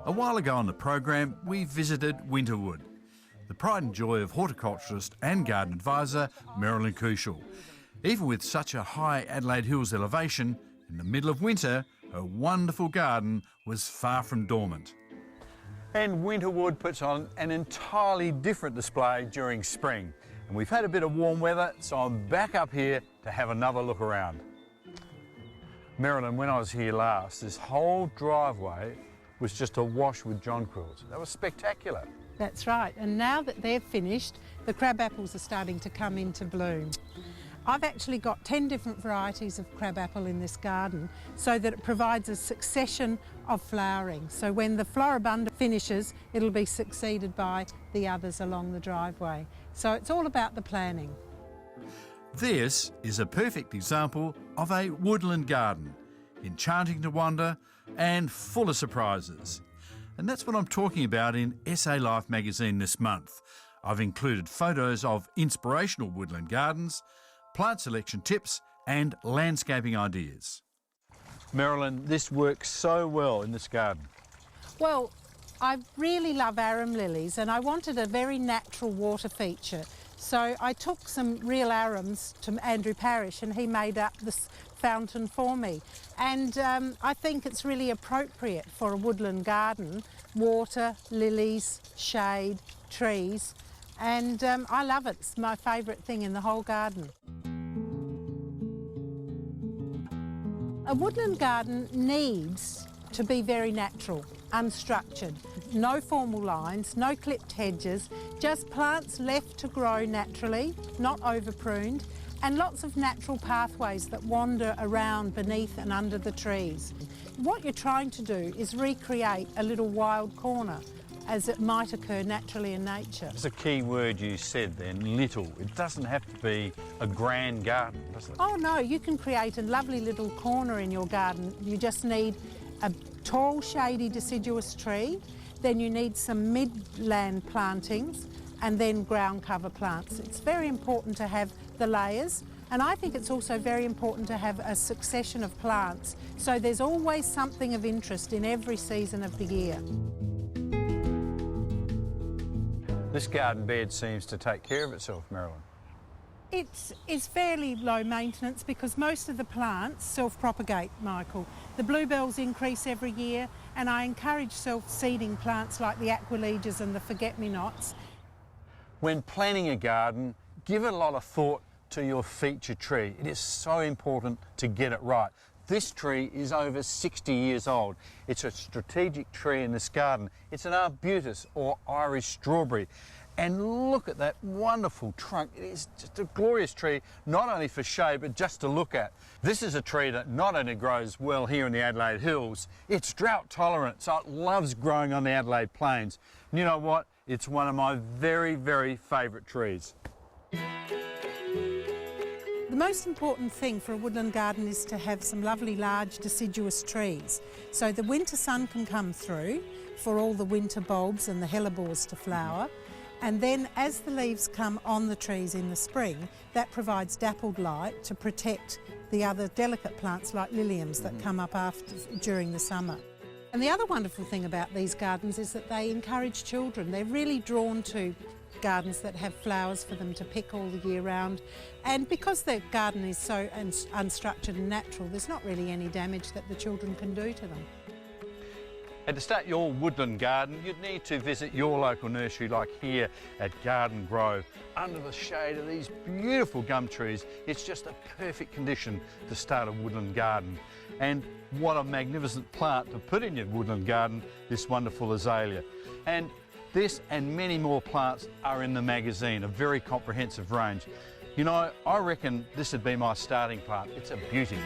A while ago on the program, we visited Winterwood, the pride and joy of horticulturist and garden advisor Marilyn Kuschel. Even with such a high Adelaide Hills elevation, in the middle of winter, her wonderful garden was far from dormant. And Winterwood puts on an entirely different display during spring. And we've had a bit of warm weather, so I'm back up here to have another look around. Marilyn, when I was here last, this whole driveway was just awash with jonquils. That was spectacular. That's right, and now that they're finished, the crab apples are starting to come into bloom. I've actually got 10 different varieties of crabapple in this garden so that it provides a succession of flowering. So when the floribunda finishes, it'll be succeeded by the others along the driveway. So it's all about the planning. This is a perfect example of a woodland garden, enchanting to wander and full of surprises. And that's what I'm talking about in SA Life magazine this month. I've included photos of inspirational woodland gardens, plant selection tips and landscaping ideas. Marilyn, this works so well in this garden. Well, I really love arum lilies and I wanted a very natural water feature. So I took some real arums to Andrew Parrish and he made up this fountain for me. And I think it's really appropriate for a woodland garden. Water, lilies, shade, trees. And I love it. It's my favourite thing in the whole garden. A woodland garden needs to be very natural, unstructured. No formal lines, no clipped hedges, just plants left to grow naturally, not over-pruned, and lots of natural pathways that wander around beneath and under the trees. What you're trying to do is recreate a little wild corner as it might occur naturally in nature. It's a key word you said then, little. It doesn't have to be a grand garden, does it? Oh no, you can create a lovely little corner in your garden. You just need a tall, shady, deciduous tree, then you need some midland plantings and then ground cover plants. It's very important to have the layers, and I think it's also very important to have a succession of plants so there's always something of interest in every season of the year. This garden bed seems to take care of itself, Marilyn. It's fairly low maintenance because most of the plants self-propagate, Michael. The bluebells increase every year and I encourage self-seeding plants like the aquiledias and the forget-me-nots. When planning a garden, give it a lot of thought to your feature tree. It is so important to get it right. This tree is over 60 years old. It's a strategic tree in this garden. It's an arbutus or Irish strawberry. And look at that wonderful trunk. It is just a glorious tree, not only for shade, but just to look at. This is a tree that not only grows well here in the Adelaide Hills, it's drought tolerant, so it loves growing on the Adelaide Plains. And you know what? It's one of my very, very favourite trees. The most important thing for a woodland garden is to have some lovely large deciduous trees so the winter sun can come through for all the winter bulbs and the hellebores to flower, and then as the leaves come on the trees in the spring, that provides dappled light to protect the other delicate plants like liliums that come up during the summer. And the other wonderful thing about these gardens is that they encourage children. They're really drawn to gardens that have flowers for them to pick all the year round. And because the garden is so unstructured and natural, there's not really any damage that the children can do to them. And to start your woodland garden, you'd need to visit your local nursery like here at Garden Grove. Under the shade of these beautiful gum trees, it's just a perfect condition to start a woodland garden. And what a magnificent plant to put in your woodland garden, this wonderful azalea. And this and many more plants are in the magazine, a very comprehensive range. You know, I reckon this would be my starting plant. It's a beauty.